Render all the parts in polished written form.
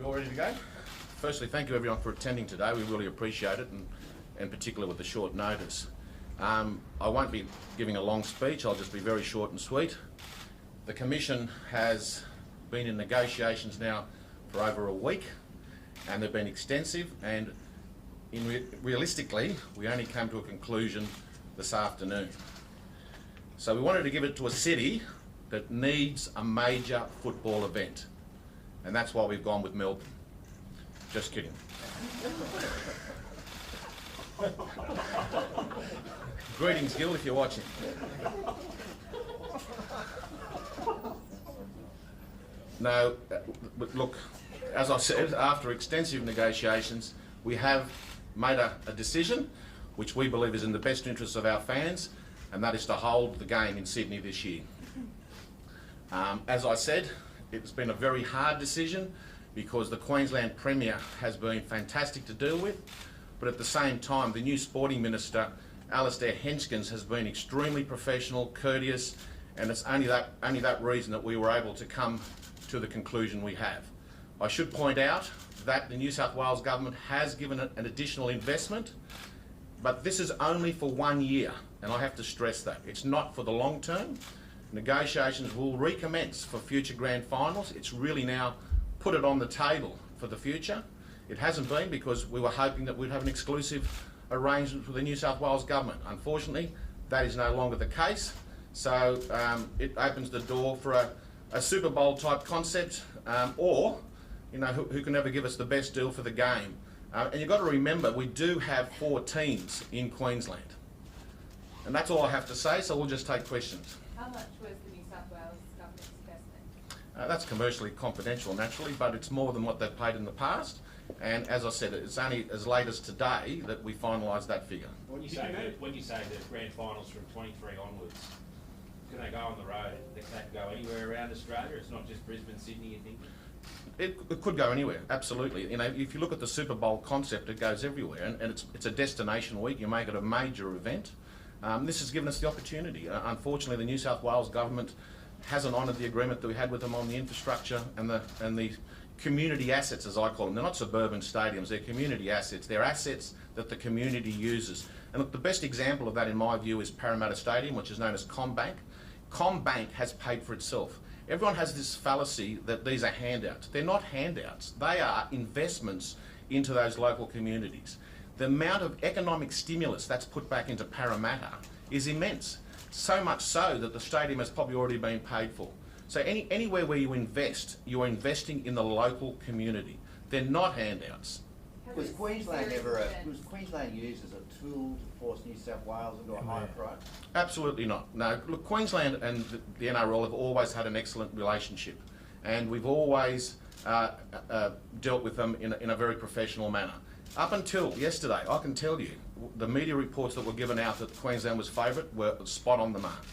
all ready to go? Firstly, thank you everyone for attending today. We really appreciate it, and particularly with the short notice. I won't be giving a long speech, I'll just be very short and sweet. The Commission has been in negotiations now for over a week, and they've been extensive, and realistically, we only came to a conclusion this afternoon. So we wanted to give it to a city that needs a major football event, and that's why we've gone with Melbourne. Just kidding. Greetings, Gil, if you're watching. No, look, as I said, after extensive negotiations, we have made a decision which we believe is in the best interests of our fans, and that is to hold the game in Sydney this year. As I said, it's been a very hard decision because the Queensland Premier has been fantastic to deal with, but at the same time, the new Sporting Minister, Alistair Henskins, has been extremely professional, courteous, and it's only that reason that we were able to come to the conclusion we have. I should point out that the New South Wales Government has given an additional investment, but this is only for 1 year, and I have to stress that. It's not for the long term. Negotiations will recommence for future grand finals. It's really now put it on the table for the future. It hasn't been because we were hoping that we'd have an exclusive arrangement with the New South Wales Government. Unfortunately, that is no longer the case, so it opens the door for a Super Bowl type concept, or who can ever give us the best deal for the game. And you've got to remember, we do have 4 teams in Queensland. And that's all I have to say, so we'll just take questions. How much was the New South Wales Government's investment? That's commercially confidential, naturally, but it's more than what they've paid in the past. And as I said, it's only as late as today that we finalised that figure. When you say the grand finals from 23 onwards, can they go on the road? They can go anywhere around Australia? It's not just Brisbane, Sydney, you think? It could go anywhere, absolutely. If you look at the Super Bowl concept, it goes everywhere, and it's a destination week. You make it a major event. This has given us the opportunity. Unfortunately, the New South Wales Government hasn't honoured the agreement that we had with them on the infrastructure and the community assets, as I call them. They're not suburban stadiums, they're community assets. They're assets that the community uses. And look, the best example of that, in my view, is Parramatta Stadium, which is known as CommBank. CommBank has paid for itself. Everyone has this fallacy that these are handouts. They're not handouts. They are investments into those local communities. The amount of economic stimulus that's put back into Parramatta is immense. So much so that the stadium has probably already been paid for. So anywhere where you invest, you're investing in the local community. They're not handouts. Was Queensland used as a tool to force New South Wales into a higher price? Absolutely not. No, look, Queensland and the NRL have always had an excellent relationship, and we've always dealt with them in a very professional manner. Up until yesterday, I can tell you, the media reports that were given out that Queensland was favourite were spot on the mark.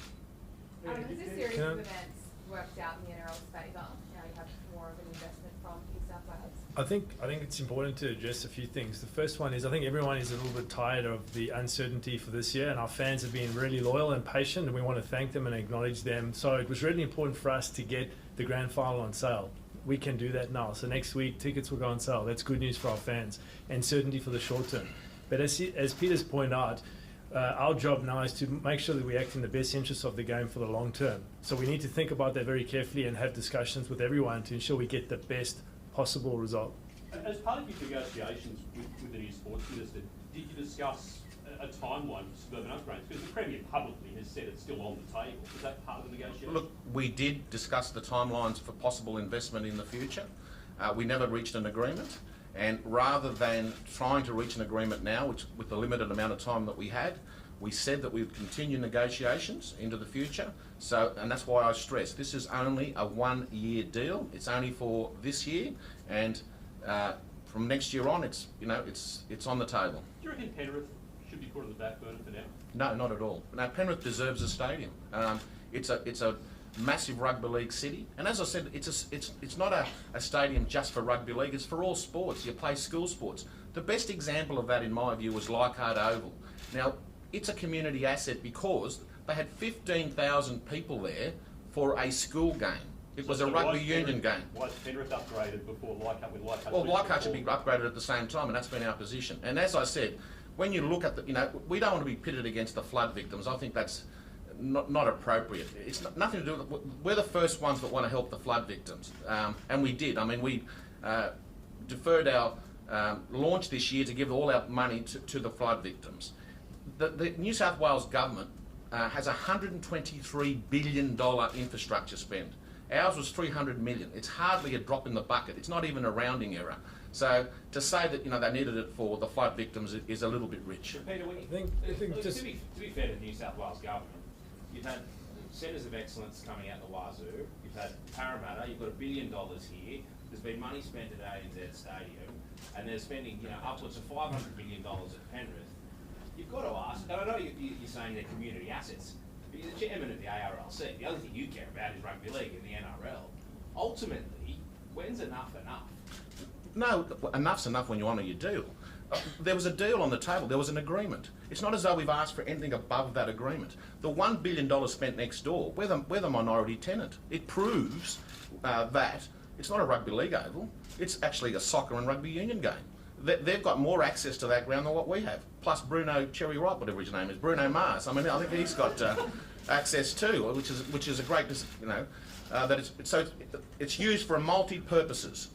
Has this series of events worked out in the NRL's favour? Now you have more of an investment from New South Wales? I think it's important to address a few things. The first one is I think everyone is a little bit tired of the uncertainty for this year, and our fans have been really loyal and patient, and we want to thank them and acknowledge them. So it was really important for us to get the grand final on sale. We can do that now. So next week, tickets will go on sale. That's good news for our fans, and certainty for the short term. But as Peter's pointed out, our job now is to make sure that we act in the best interest of the game for the long term. So we need to think about that very carefully and have discussions with everyone to ensure we get the best possible result. As part of your negotiations with the new sports minister, did you discuss a timeline for suburban upgrades? Because the Premier publicly has said it's still on the table. Is that part of the negotiation? Look, we did discuss the timelines for possible investment in the future. We never reached an agreement, and rather than trying to reach an agreement now, which with the limited amount of time that we had, we said that we would continue negotiations into the future. So, and that's why I stress this is only a 1-year deal. It's only for this year, and from next year on, it's on the table. Do you reckon Penrith should be put on the back burner for now? No, not at all. Now, Penrith deserves a stadium. It's a massive rugby league city, and as I said, it's not a stadium just for rugby league. It's for all sports. You play school sports. The best example of that, in my view, was Leichhardt Oval. Now, it's a community asset because they had 15,000 people there for a school game. It was a rugby union game. Why is Penrith upgraded before Leichhardt with Leichhardt? Well, Leichhardt should be upgraded at the same time, and that's been our position. And as I said, when you look at the, we don't want to be pitted against the flood victims. I think that's not appropriate. It's nothing to do with, we're the first ones that want to help the flood victims, and we did. I mean, we deferred our launch this year to give all our money to the flood victims. The New South Wales government has a $123 billion infrastructure spend. Ours was 300 million. It's hardly a drop in the bucket. It's not even a rounding error. So to say that they needed it for the flood victims is a little bit rich. But Peter, when you, I think just to be fair to the New South Wales government, you've had centres of excellence coming out the wazoo. You've had Parramatta. You've got $1 billion here. There's been money spent at ANZ Stadium, and they're spending upwards of $500 million at Penrith. You've got to ask. And I know you're saying they're community assets. But you're the chairman of the ARLC. The only thing you care about is rugby league and the NRL. Ultimately, when's enough enough? No, enough's enough when you honour your deal. There was a deal on the table. There was an agreement. It's not as though we've asked for anything above that agreement. The $1 billion spent next door, we're the minority tenant. It proves that it's not a rugby league oval. It's actually a soccer and rugby union game. They've got more access to that ground than what we have. Plus Bruno Cherry Wright, whatever his name is, Bruno Mars. I mean, I think he's got access too, which is a great, that it's used for multi-purposes.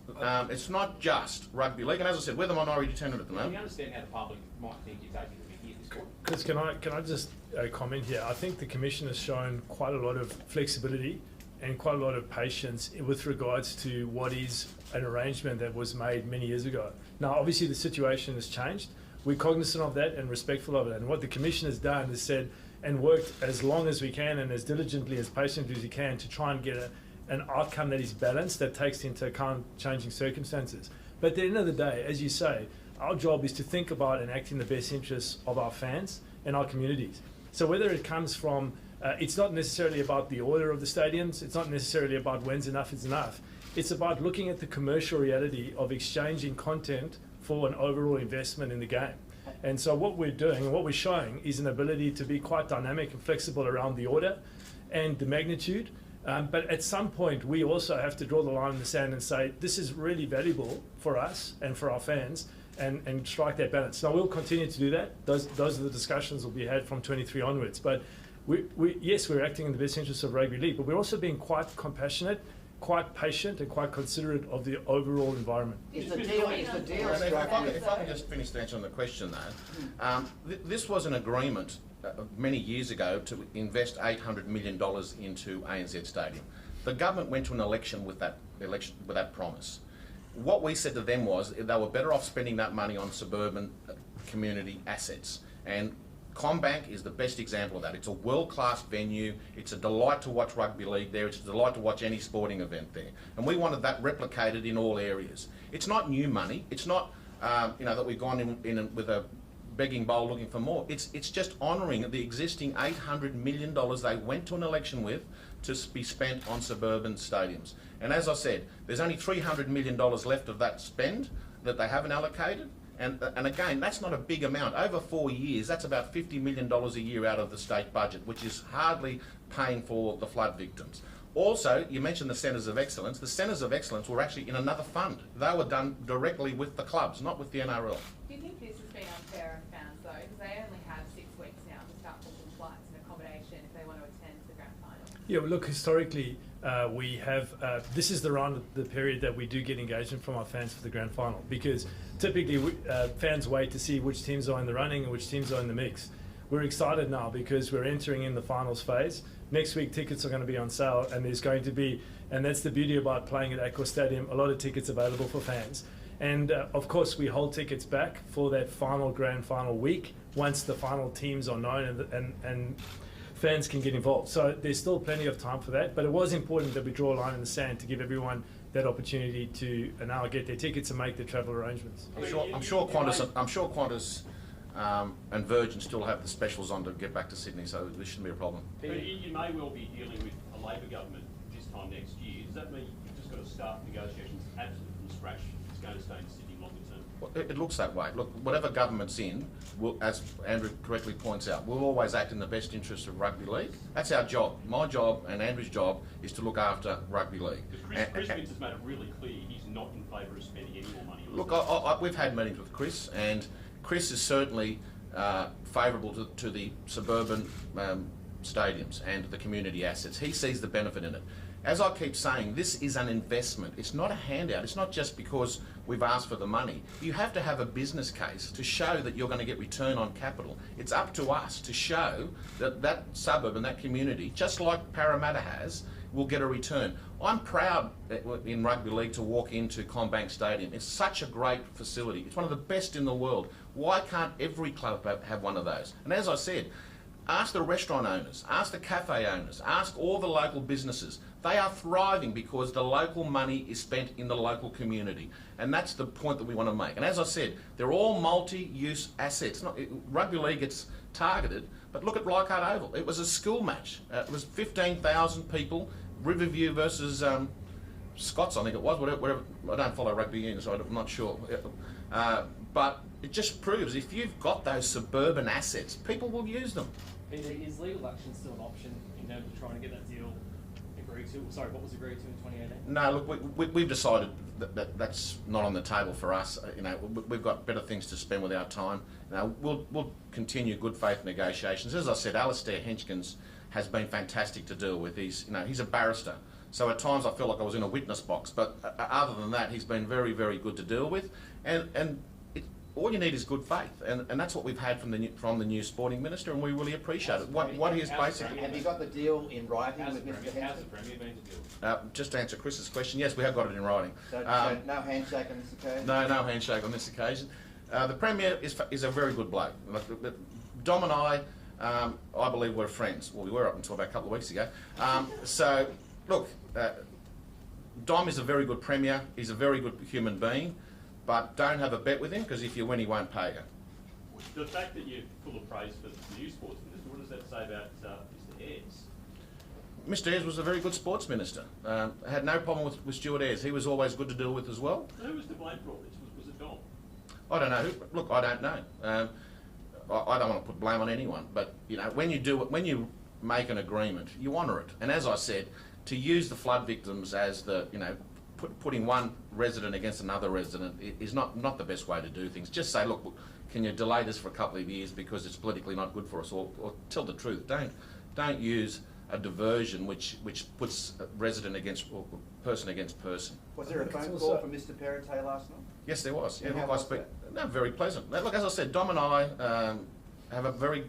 It's not just rugby league. And as I said, we're the minority tenant at the Can moment. you understand how the public might think you're taking the mickey at this point? Chris, can I just comment here? I think the Commission has shown quite a lot of flexibility and quite a lot of patience with regards to what is an arrangement that was made many years ago. Now, obviously, the situation has changed. We're cognizant of that and respectful of it. And what the Commission has done is said and worked as long as we can and as diligently, as patiently as we can to try and get an outcome that is balanced, that takes into account changing circumstances. But at the end of the day, as you say, our job is to think about and act in the best interests of our fans and our communities. So whether it comes from, it's not necessarily about the order of the stadiums, it's not necessarily about when's enough is enough. It's about looking at the commercial reality of exchanging content for an overall investment in the game. And so what we're doing and what we're showing is an ability to be quite dynamic and flexible around the order and the magnitude. But at some point, we also have to draw the line in the sand and say, this is really valuable for us and for our fans, and strike that balance. Now, we'll continue to do that. Those are the discussions will be had from 23 onwards. But yes, we're acting in the best interests of rugby league, but we're also being quite compassionate, quite patient, and quite considerate of the overall environment. Is the deal If I can just finish the answer on the question though, this was an agreement many years ago to invest $800 million into ANZ Stadium. The government went to an election with that promise. What we said to them was they were better off spending that money on suburban community assets. And CommBank is the best example of that. It's a world-class venue. It's a delight to watch rugby league there. It's a delight to watch any sporting event there. And we wanted that replicated in all areas. It's not new money. It's not that we've gone in with a begging bowl looking for more. It's just honouring the existing $800 million they went to an election with to be spent on suburban stadiums. And as I said, there's only $300 million left of that spend that they haven't allocated. And again, that's not a big amount. Over 4 years, that's about $50 million a year out of the state budget, which is hardly paying for the flood victims. Also, you mentioned the Centres of Excellence. The Centres of Excellence were actually in another fund. They were done directly with the clubs, not with the NRL. Do you think this has been unfair on fans though? Because they only have 6 weeks now to start booking flights and accommodation if they want to attend the grand final. Yeah, well, look, historically, we have, this is the period that we do get engagement from our fans for the grand final, because typically fans wait to see which teams are in the running and which teams are in the mix. We're excited now because we're entering in the finals phase. Next week, tickets are going to be on sale, and there's going to be, and that's the beauty about playing at Accor Stadium, a lot of tickets available for fans. And of course, we hold tickets back for that grand final week once the final teams are known and fans can get involved. So there's still plenty of time for that, but it was important that we draw a line in the sand to give everyone that opportunity to now get their tickets and make their travel arrangements. I'm sure Qantas and Virgin still have the specials on to get back to Sydney, so this shouldn't be a problem. You may well be dealing with a Labor government this time next year. Does that mean you've just got to start negotiations absolutely from scratch it's going to stay in Sydney longer term? Well, it looks that way. Look, whatever government's in, as Andrew correctly points out, we'll always act in the best interest of rugby league. That's our job. My job and Andrew's job is to look after rugby league. Because Chris Vince has made it really clear he's not in favour of spending any more money. Look, we've had meetings with Chris, and Chris is certainly favourable to the suburban stadiums and the community assets. He sees the benefit in it. As I keep saying, this is an investment. It's not a handout. It's not just because we've asked for the money. You have to have a business case to show that you're going to get return on capital. It's up to us to show that that suburb and that community, just like Parramatta has, will get a return. I'm proud in rugby league to walk into CommBank Stadium. It's such a great facility. It's one of the best in the world. Why can't every club have one of those? And as I said, ask the restaurant owners, ask the cafe owners, ask all the local businesses. They are thriving because the local money is spent in the local community. And that's the point that we want to make. And as I said, they're all multi-use assets. Rugby league gets targeted, but look at Leichhardt Oval. It was a school match. It was 15,000 people, Riverview versus Scots, I think it was, whatever. I don't follow rugby union, so I'm not sure. But it just proves if you've got those suburban assets, people will use them. Peter, is legal action still an option in terms of trying to get that deal agreed to? Sorry, what was agreed to in 2018? No, look, we've decided that's not on the table for us. We've got better things to spend with our time. We'll continue good faith negotiations. As I said, Alistair Henchkins has been fantastic to deal with. He's a barrister, so at times I feel like I was in a witness box. But other than that, he's been very, very good to deal with. And all you need is good faith, and that's what we've had from the new sporting minister, and we really appreciate it. What he is basically. Have you got the deal in writing with Mr. How's the Henson? Premier been to deal? Just to answer Chris's question, yes, we have got it in writing. So no handshake on this occasion? No handshake on this occasion. The Premier is a very good bloke. Dom and I believe we're friends. Well, we were up until about a couple of weeks ago. So, look, Dom is a very good Premier. He's a very good human being. But don't have a bet with him, because if you win, he won't pay you. The fact that you're full of praise for the new sports minister, what does that say about Mr. Ayres? Mr. Ayres was a very good sports minister. Had no problem with Stuart Ayres. He was always good to deal with as well. Who was to blame for all this? Was it Dom? I don't know. Look, I don't know. I don't want to put blame on anyone. But when you make an agreement, you honour it. And as I said, to use the flood victims as putting one resident against another resident is not the best way to do things. Just say, look, can you delay this for a couple of years because it's politically not good for us, or tell the truth. Don't use a diversion which puts resident against or person against person. Was there a phone call from Mr. Perrottet last night? Yes, there was. And how was that? No, very pleasant. Look, as I said, Dom and I have a very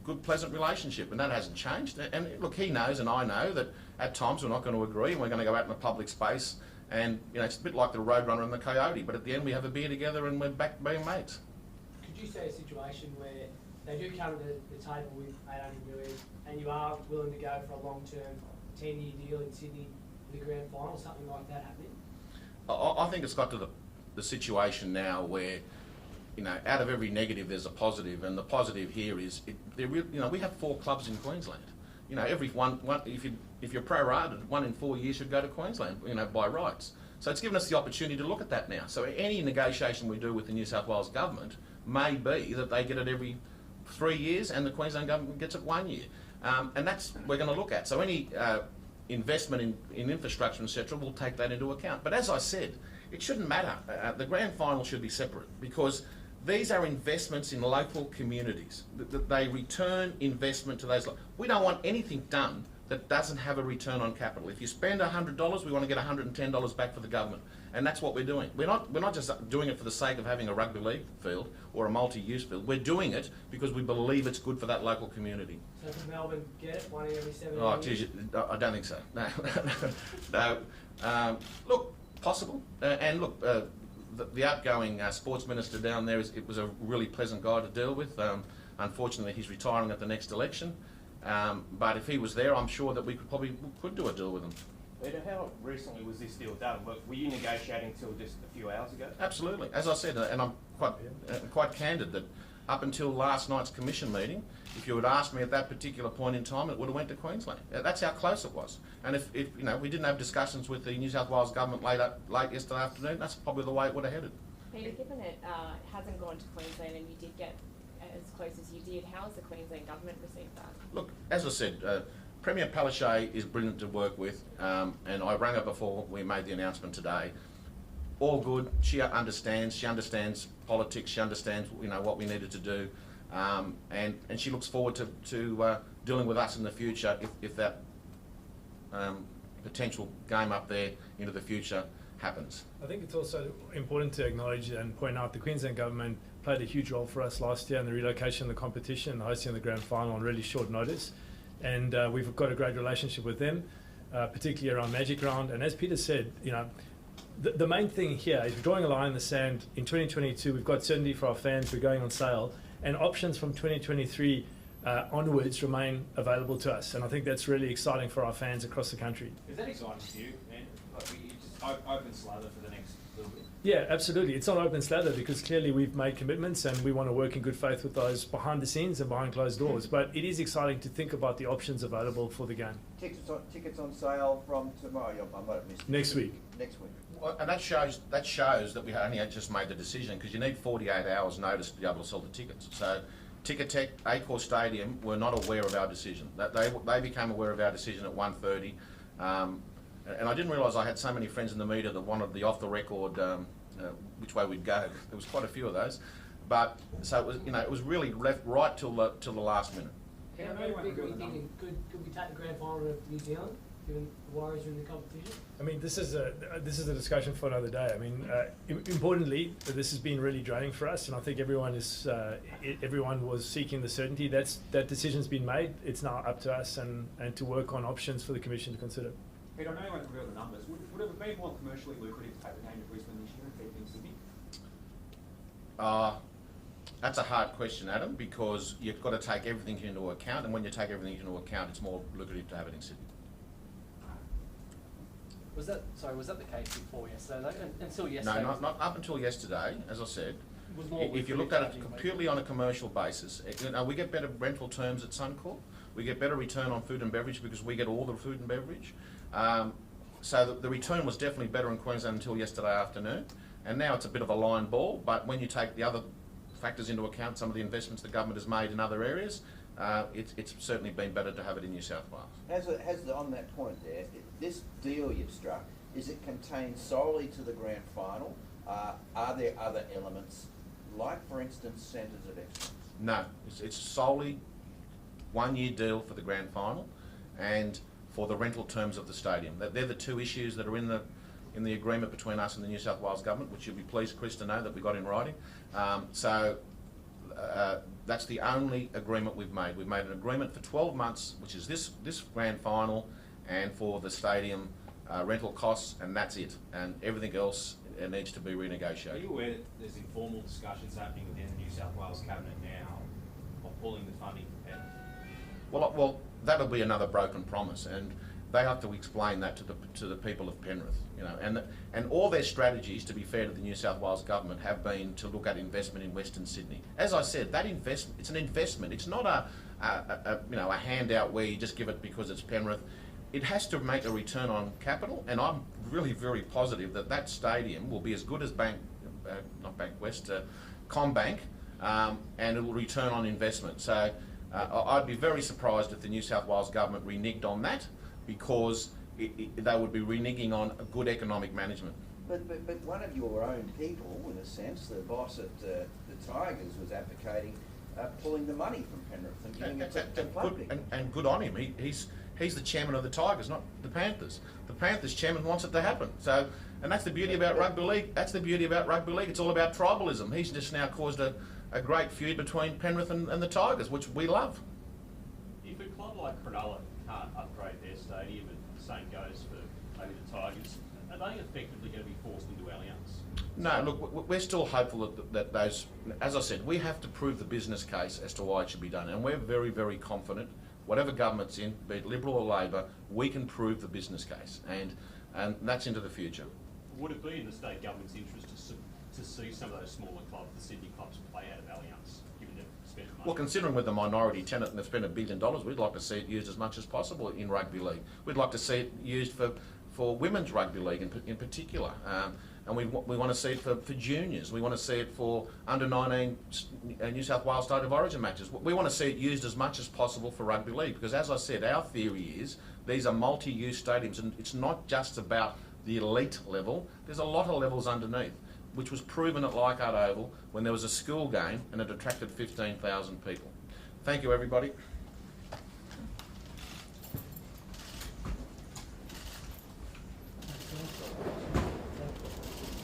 good, pleasant relationship, and that hasn't changed. And look, he knows and I know that at times we're not going to agree, and we're going to go out in the public space. And it's a bit like the Roadrunner and the Coyote, but at the end we have a beer together and we're back being mates. Could you see a situation where they do come to the table with 800 million and you are willing to go for a long-term 10-year deal in Sydney for the grand final, something like that happening? I think it's got to the situation now where, out of every negative there's a positive, and the positive here is, we have 4 clubs in Queensland. Every one if you're prorated, 1 in 4 years should go to Queensland, by rights. So it's given us the opportunity to look at that now. So any negotiation we do with the New South Wales government may be that they get it every 3 years and the Queensland government gets it 1 year. And that's what we're going to look at. So any investment in infrastructure, etc., we'll take that into account. But as I said, it shouldn't matter. The grand final should be separate, because these are investments in local communities. They return investment to those. We don't want anything done that doesn't have a return on capital. If you spend $100, we want to get $110 back for the government, and that's what we're doing. We're not just doing it for the sake of having a rugby league field or a multi-use field. We're doing it because we believe it's good for that local community. So can Melbourne get it, 1 every 7 Oh, years? geez, I don't think so. No. Look, possible, and look. The outgoing sports minister down there was a really pleasant guy to deal with. Unfortunately, he's retiring at the next election. But if he was there, I'm sure that we could do a deal with him. Peter, how recently was this deal done? Were you negotiating until just a few hours ago? Absolutely. As I said, and I'm quite candid that up until last night's commission meeting, if you had asked me at that particular point in time, it would have went to Queensland. That's how close it was. And if you know, we didn't have discussions with the New South Wales government late yesterday afternoon, that's probably the way it would have headed. Peter, given it hasn't gone to Queensland and you did get as close as you did, how has the Queensland government received that? Look, as I said, Premier Palaszczuk is brilliant to work with, and I rang her before we made the announcement today. All good. She understands. She understands politics. She understands, you know, what we needed to do, and she looks forward to dealing with us in the future if that potential game up there into the future happens. I think it's also important to acknowledge and point out the Queensland government played a huge role for us last year in the relocation of the competition, the hosting of the grand final on really short notice, and we've got a great relationship with them, particularly around Magic Round. And as Peter said, you know, the main thing here is we're drawing a line in the sand. In 2022, we've got certainty for our fans. We're going on sale, and options from 2023 onwards remain available to us. And I think that's really exciting for our fans across the country. Is that exciting for you, man? Like, you just open slather for the next little bit? Yeah, absolutely. It's not open slather because clearly we've made commitments and we want to work in good faith with those behind the scenes and behind closed doors. But it is exciting to think about the options available for the game. Tickets on sale from tomorrow. I might have missed it. Next week. Next week. Well, and that shows that we only had just made the decision, because you need 48 hours notice to be able to sell the tickets. So Ticketek, Accor Stadium were not aware of our decision. That they became aware of our decision at 1:30. And I didn't realise I had so many friends in the media that wanted the off-the-record which way we'd go. There was quite a few of those, but so it was, you know, it was really left right till the last minute. Yeah, I know could we take the grand final of New Zealand, given the Warriors are in the competition? I mean, this is a discussion for another day. I mean, importantly, this has been really draining for us, and I think everyone was seeking the certainty. That decision's been made. It's now up to us and to work on options for the Commission to consider. Peter, I know you won't reveal the numbers. Would it have been more commercially lucrative to take the game to Brisbane this year and keep it in Sydney? That's a hard question, Adam, because you've got to take everything into account, and when you take everything into account, it's more lucrative to have it in Sydney. Was that the case before yesterday, though? Until yesterday? No, not up until yesterday, as I said. Was more If you looked at it purely on a commercial basis, you know, we get better rental terms at Suncorp. We get better return on food and beverage because we get all the food and beverage. So the return was definitely better in Queensland until yesterday afternoon, and now it's a bit of a line ball. But when you take the other factors into account, some of the investments the government has made in other areas, it's certainly been better to have it in New South Wales. On that point there, this deal you've struck, is it contained solely to the grand final? Are there other elements, like for instance centres of excellence? No, it's solely 1 year deal for the grand final, and for the rental terms of the stadium. They're the two issues that are in the agreement between us and the New South Wales government, which you'll be pleased, Chris, to know that we got in writing. That's the only agreement we've made. We've made an agreement for 12 months, which is this grand final, and for the stadium rental costs, and that's it. And everything else needs to be renegotiated. Are you aware that there's informal discussions happening within the New South Wales cabinet now of pulling the funding from Penrith? Well, that'll be another broken promise, and they have to explain that to the people of Penrith, you know. And all their strategies, to be fair to the New South Wales government, have been to look at investment in Western Sydney. As I said, that investment, it's an investment. It's not a handout where you just give it because it's Penrith. It has to make a return on capital, and I'm really very positive that stadium will be as good as CommBank, and it will return on investment. So I'd be very surprised if the New South Wales government reneged on that, because they would be reneging on a good economic management. But one of your own people, in a sense, the boss at the Tigers, was advocating pulling the money from Penrith and giving it to public. And good on him. He's the chairman of the Tigers, not the Panthers. The Panthers chairman wants it to happen. So, and that's the beauty about rugby league. That's the beauty about rugby league. It's all about tribalism. He's just now caused a great feud between Penrith and the Tigers, which we love. If a club like Cronulla can't upgrade their stadium, and the same goes for maybe the Tigers, are they effectively going to be forced into Allianz? No, look, we're still hopeful that those, as I said, we have to prove the business case as to why it should be done, and we're very, very confident, whatever government's in, be it Liberal or Labor, we can prove the business case, and that's into the future. Would it be in the state government's interest to see some of those smaller clubs, the Sydney clubs, play out of Allianz, given spent the money. Well, considering we're the minority tenant and they've spent $1 billion, we'd like to see it used as much as possible in rugby league. We'd like to see it used for women's rugby league in particular. And we want to see it for juniors. We want to see it for under-19 New South Wales State of Origin matches. We want to see it used as much as possible for rugby league because, as I said, our theory is these are multi-use stadiums and it's not just about the elite level. There's a lot of levels underneath, which was proven at Leichhardt Oval when there was a school game and it attracted 15,000 people. Thank you, everybody.